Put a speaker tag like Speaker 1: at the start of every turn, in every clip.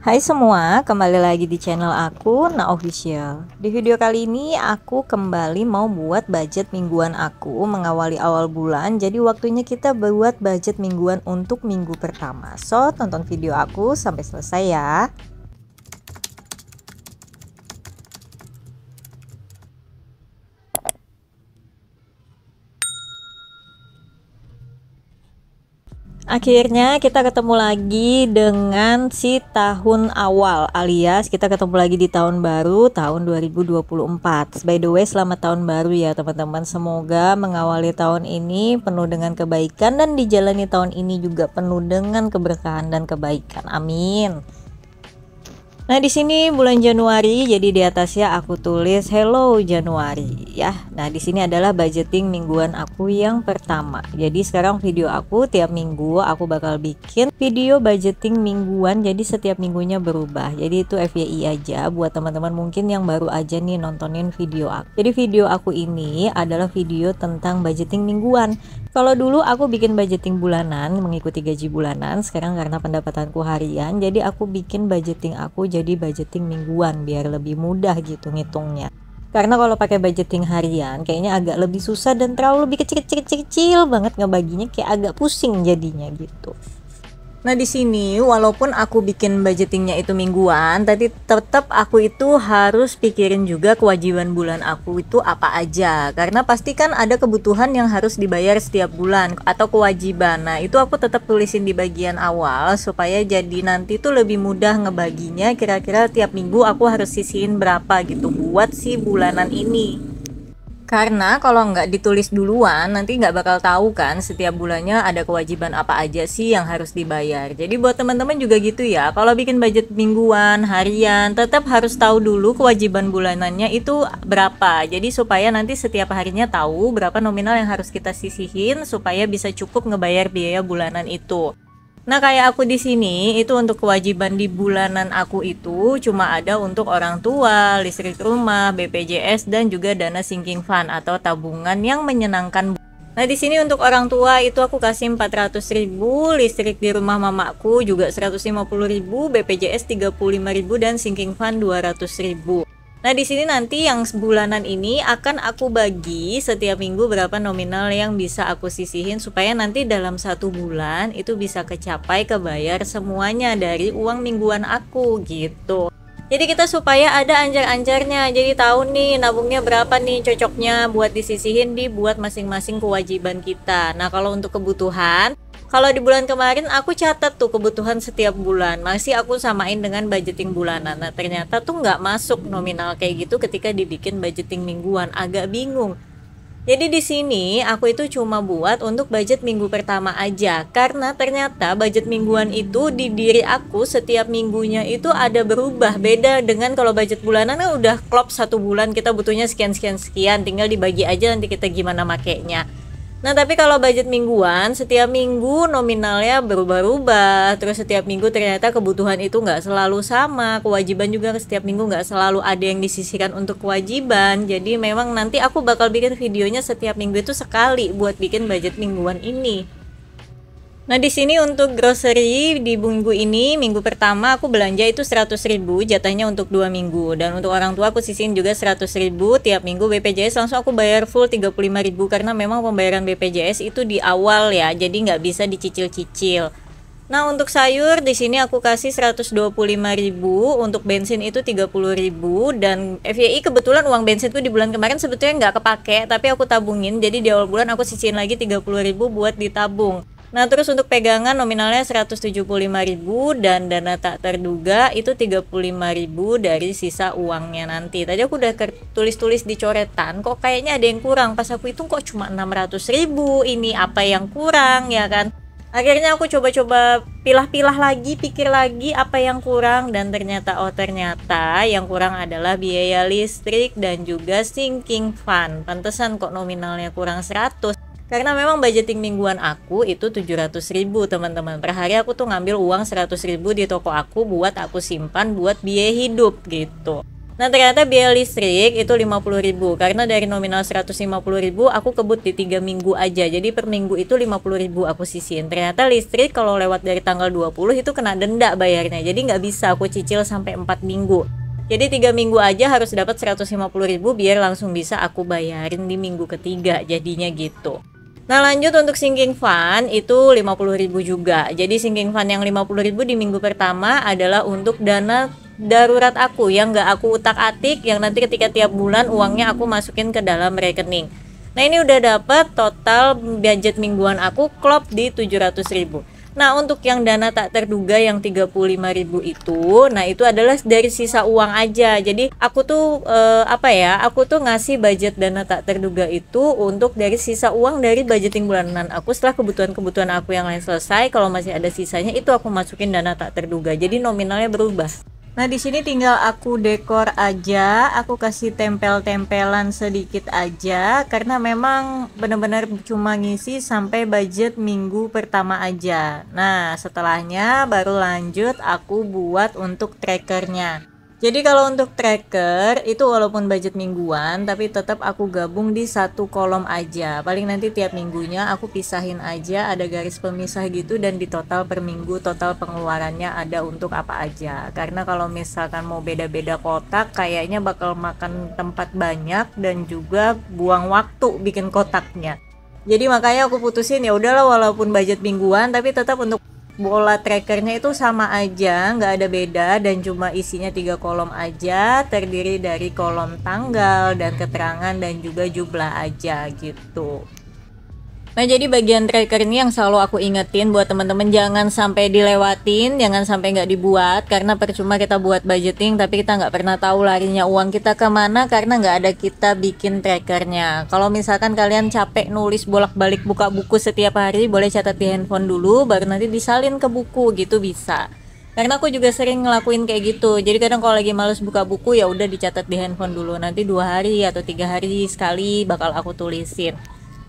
Speaker 1: Hai semua, kembali lagi di channel aku, Na Official. Di video kali ini aku kembali mau buat budget mingguan aku mengawali awal bulan. Jadi waktunya kita buat budget mingguan untuk minggu pertama. So, tonton video aku sampai selesai ya. Akhirnya kita ketemu lagi dengan si tahun awal, alias kita ketemu lagi di tahun baru tahun 2024. By the way, selamat tahun baru ya teman-teman. Semoga mengawali tahun ini penuh dengan kebaikan dan dijalani tahun ini juga penuh dengan keberkahan dan kebaikan. Amin. Nah, di sini bulan Januari, jadi di atasnya aku tulis Hello Januari ya. Nah, di sini adalah budgeting mingguan aku yang pertama. Jadi sekarang video aku tiap minggu aku bakal bikin video budgeting mingguan, jadi setiap minggunya berubah. Jadi itu FYI aja buat teman-teman mungkin yang baru aja nih nontonin video aku. Jadi video aku ini adalah video tentang budgeting mingguan. Kalau dulu aku bikin budgeting bulanan mengikuti gaji bulanan, sekarang karena pendapatanku harian, jadi aku bikin budgeting aku jadi budgeting mingguan biar lebih mudah gitu ngitungnya. Karena kalau pakai budgeting harian kayaknya agak lebih susah dan terlalu lebih kecil banget, ngebaginya kayak agak pusing jadinya gitu. Nah, di sini walaupun aku bikin budgetingnya itu mingguan, tapi tetap aku itu harus pikirin juga kewajiban bulan aku itu apa aja. Karena pasti kan ada kebutuhan yang harus dibayar setiap bulan atau kewajiban. Nah, itu aku tetap tulisin di bagian awal supaya jadi nanti tuh lebih mudah ngebaginya. Kira-kira tiap minggu aku harus sisihin berapa gitu buat si bulanan ini. Karena kalau nggak ditulis duluan, nanti nggak bakal tahu kan setiap bulannya ada kewajiban apa aja sih yang harus dibayar. Jadi buat teman-teman juga gitu ya, kalau bikin budget mingguan, harian, tetap harus tahu dulu kewajiban bulanannya itu berapa. Jadi supaya nanti setiap harinya tahu berapa nominal yang harus kita sisihin supaya bisa cukup ngebayar biaya bulanan itu. Nah, kayak aku di sini itu untuk kewajiban di bulanan aku itu cuma ada untuk orang tua, listrik rumah, BPJS dan juga dana sinking fund atau tabungan yang menyenangkan. Nah, di sini untuk orang tua itu aku kasih 400.000, listrik di rumah mamaku juga 150.000, BPJS 35.000 dan sinking fund 200.000. Nah, di sini nanti yang bulanan ini akan aku bagi setiap minggu berapa nominal yang bisa aku sisihin supaya nanti dalam satu bulan itu bisa kecapai kebayar semuanya dari uang mingguan aku gitu. Jadi kita supaya ada anjar-anjarnya, jadi tahu nih nabungnya berapa nih cocoknya buat disisihin di buat masing-masing kewajiban kita. Nah, kalau untuk kebutuhan, kalau di bulan kemarin aku catat tuh kebutuhan setiap bulan, masih aku samain dengan budgeting bulanan. Nah, ternyata tuh nggak masuk nominal kayak gitu ketika dibikin budgeting mingguan, agak bingung. Jadi di sini aku itu cuma buat untuk budget minggu pertama aja, karena ternyata budget mingguan itu di diri aku setiap minggunya itu ada berubah, beda dengan kalau budget bulanan kan udah klop satu bulan kita butuhnya sekian, tinggal dibagi aja nanti kita gimana makainya. Nah, tapi kalau budget mingguan, setiap minggu nominalnya berubah-ubah. Terus setiap minggu ternyata kebutuhan itu nggak selalu sama. Kewajiban juga setiap minggu nggak selalu ada yang disisihkan untuk kewajiban. Jadi memang nanti aku bakal bikin videonya setiap minggu itu sekali buat bikin budget mingguan ini. Nah, di sini untuk grocery di minggu ini, minggu pertama aku belanja itu 100.000, jatahnya untuk 2 minggu. Dan untuk orang tua aku sisihin juga 100.000 tiap minggu. BPJS langsung aku bayar full 35.000 karena memang pembayaran BPJS itu di awal ya, jadi nggak bisa dicicil-cicil. Nah, untuk sayur di sini aku kasih 125.000, untuk bensin itu 30.000 dan FYI kebetulan uang bensinku di bulan kemarin sebetulnya nggak kepake, tapi aku tabungin. Jadi di awal bulan aku sisihin lagi 30.000 buat ditabung. Nah, terus untuk pegangan nominalnya 175.000 dan dana tak terduga itu 35.000 dari sisa uangnya nanti. Tadi aku udah tulis-tulis di coretan, kok kayaknya ada yang kurang. Pas aku hitung kok cuma 600.000, ini apa yang kurang ya kan? Akhirnya aku coba-coba pilah-pilah lagi, pikir lagi apa yang kurang dan ternyata yang kurang adalah biaya listrik dan juga sinking fund. Pantesan kok nominalnya kurang 100. Karena memang budgeting mingguan aku itu 700.000 teman-teman. Per hari aku tuh ngambil uang 100.000 di toko aku buat aku simpan buat biaya hidup gitu. Nah ternyata biaya listrik itu 50.000, karena dari nominal 150.000 aku kebut di 3 minggu aja. Jadi per minggu itu 50.000 aku sisihin. Ternyata listrik kalau lewat dari tanggal 20 itu kena denda bayarnya. Jadi nggak bisa aku cicil sampai 4 minggu. Jadi 3 minggu aja harus dapat 150.000 biar langsung bisa aku bayarin di minggu ketiga, jadinya gitu. Nah lanjut untuk sinking fund itu 50.000 juga. Jadi sinking fund yang 50.000 di minggu pertama adalah untuk dana darurat aku yang nggak aku utak-atik, yang nanti ketika tiap bulan uangnya aku masukin ke dalam rekening. Nah ini udah dapat total budget mingguan aku klop di 700.000. Nah untuk yang dana tak terduga yang 35.000 itu, nah itu adalah dari sisa uang aja. Jadi aku tuh aku tuh ngasih budget dana tak terduga itu untuk dari sisa uang dari budgeting bulanan aku. Setelah kebutuhan-kebutuhan aku yang lain selesai, kalau masih ada sisanya itu aku masukin dana tak terduga. Jadi nominalnya berubah. Nah di sini tinggal aku dekor aja, aku kasih tempel-tempelan sedikit aja karena memang benar-benar cuma ngisi sampai budget minggu pertama aja. Nah setelahnya baru lanjut aku buat untuk trackernya. Jadi kalau untuk tracker itu walaupun budget mingguan tapi tetap aku gabung di satu kolom aja. Paling nanti tiap minggunya aku pisahin aja, ada garis pemisah gitu, dan di total per minggu total pengeluarannya ada untuk apa aja. Karena kalau misalkan mau beda-beda kotak kayaknya bakal makan tempat banyak dan juga buang waktu bikin kotaknya. Jadi makanya aku putusin ya udahlah walaupun budget mingguan tapi tetap untuk bola trackernya itu sama aja, nggak ada beda, dan cuma isinya 3 kolom aja, terdiri dari kolom tanggal dan keterangan dan juga jumlah aja gitu. Nah jadi bagian tracker ini yang selalu aku ingetin buat teman-teman, jangan sampai dilewatin, jangan sampai nggak dibuat, karena percuma kita buat budgeting tapi kita nggak pernah tahu larinya uang kita kemana karena nggak ada kita bikin trackernya. Kalau misalkan kalian capek nulis bolak-balik buka buku setiap hari, boleh catat di handphone dulu baru nanti disalin ke buku gitu bisa. Karena aku juga sering ngelakuin kayak gitu. Jadi kadang kalau lagi males buka buku ya udah dicatat di handphone dulu, nanti 2 hari atau 3 hari sekali bakal aku tulisin.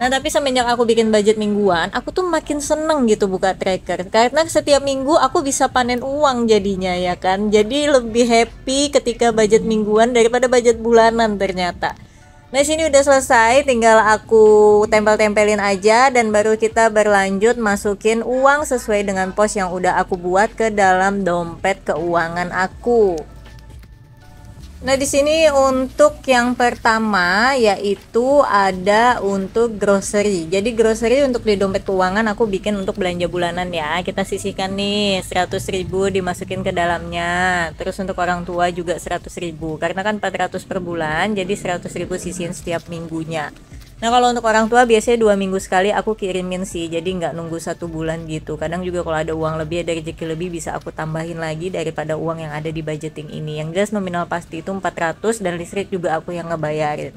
Speaker 1: Nah tapi semenjak aku bikin budget mingguan, aku tuh makin seneng gitu buka tracker. Karena setiap minggu aku bisa panen uang jadinya ya kan. Jadi lebih happy ketika budget mingguan daripada budget bulanan ternyata. Nah sini udah selesai, tinggal aku tempel-tempelin aja dan baru kita berlanjut masukin uang sesuai dengan pos yang udah aku buat ke dalam dompet keuangan aku. Nah di sini untuk yang pertama yaitu ada untuk grocery. Jadi grocery untuk di dompet keuangan aku bikin untuk belanja bulanan ya. Kita sisihkan nih 100.000 dimasukin ke dalamnya. Terus untuk orang tua juga 100.000. Karena kan 400 per bulan, jadi 100.000 sisihin setiap minggunya. Nah kalau untuk orang tua biasanya 2 minggu sekali aku kirimin sih, jadi nggak nunggu 1 bulan gitu. Kadang juga kalau ada uang lebih, ada rezeki lebih, bisa aku tambahin lagi daripada uang yang ada di budgeting ini. Yang jelas nominal pasti itu 400 dan listrik juga aku yang ngebayarin.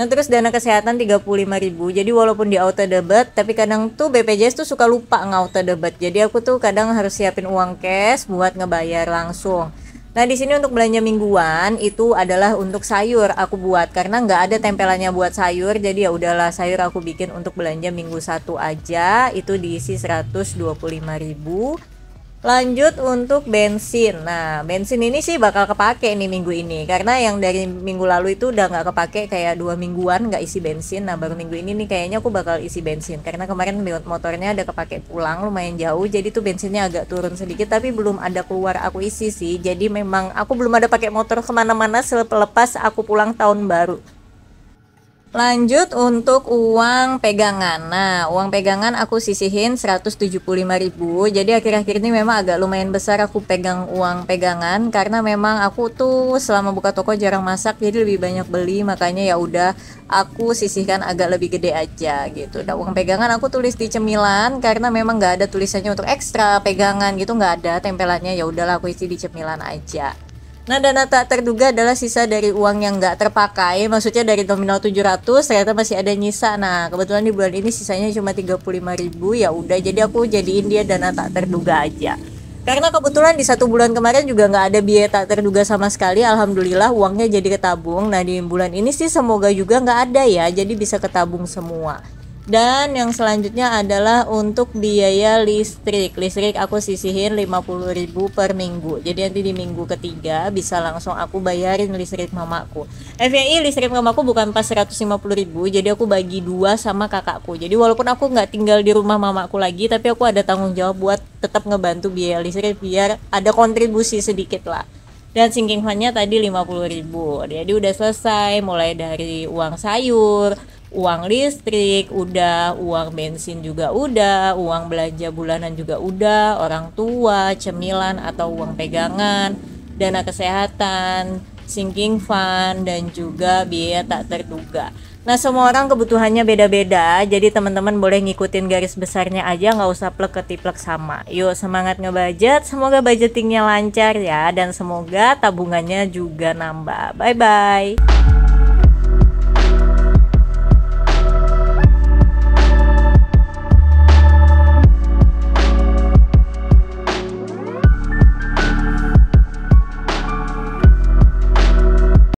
Speaker 1: Nah terus dana kesehatan 35.000. Jadi walaupun di auto debit, tapi kadang tuh BPJS tuh suka lupa nge-auto debit. Jadi aku tuh kadang harus siapin uang cash buat ngebayar langsung. Nah di sini untuk belanja mingguan itu adalah untuk sayur aku buat karena nggak ada tempelannya buat sayur, jadi ya udahlah sayur aku bikin untuk belanja minggu 1 aja, itu diisi 125.000. Lanjut untuk bensin. Nah bensin ini sih bakal kepake nih minggu ini karena yang dari minggu lalu itu udah nggak kepake, kayak 2 mingguan nggak isi bensin. Nah baru minggu ini nih kayaknya aku bakal isi bensin karena kemarin motornya ada kepake pulang lumayan jauh, jadi tuh bensinnya agak turun sedikit tapi belum ada keluar aku isi sih. Jadi memang aku belum ada pakai motor kemana-mana selepas aku pulang tahun baru. Lanjut untuk uang pegangan. Nah uang pegangan aku sisihin 175.000. Jadi akhir-akhir ini memang agak lumayan besar aku pegang uang pegangan karena memang aku tuh selama buka toko jarang masak, jadi lebih banyak beli, makanya ya udah aku sisihkan agak lebih gede aja gitu. Nah uang pegangan aku tulis di cemilan karena memang nggak ada tulisannya untuk ekstra pegangan gitu, nggak ada tempelannya, ya udahlah aku isi di cemilan aja. Nah dana tak terduga adalah sisa dari uang yang nggak terpakai, maksudnya dari nominal 700 ternyata masih ada nyisa. Nah kebetulan di bulan ini sisanya cuma 35.000, ya udah jadi aku jadiin dia dana tak terduga aja. Karena kebetulan di 1 bulan kemarin juga nggak ada biaya tak terduga sama sekali, alhamdulillah uangnya jadi ketabung. Nah di bulan ini sih semoga juga nggak ada ya, jadi bisa ketabung semua. Dan yang selanjutnya adalah untuk biaya listrik. Listrik aku sisihin 50.000 per minggu. Jadi nanti di minggu ketiga bisa langsung aku bayarin listrik mamaku. FYI listrik mamaku bukan pas 150.000, jadi aku bagi dua sama kakakku. Jadi walaupun aku nggak tinggal di rumah mamaku lagi, tapi aku ada tanggung jawab buat tetap ngebantu biaya listrik biar ada kontribusi sedikit lah. Dan sinking fundnya tadi 50.000. Jadi udah selesai, mulai dari uang sayur, uang listrik udah, uang bensin juga udah, uang belanja bulanan juga udah, orang tua, cemilan atau uang pegangan, dana kesehatan, sinking fund, dan juga biaya tak terduga. Nah, semua orang kebutuhannya beda-beda, jadi teman-teman boleh ngikutin garis besarnya aja, nggak usah plek-ketiplek sama. Yuk semangat ngebudget, semoga budgetingnya lancar ya, dan semoga tabungannya juga nambah. Bye-bye.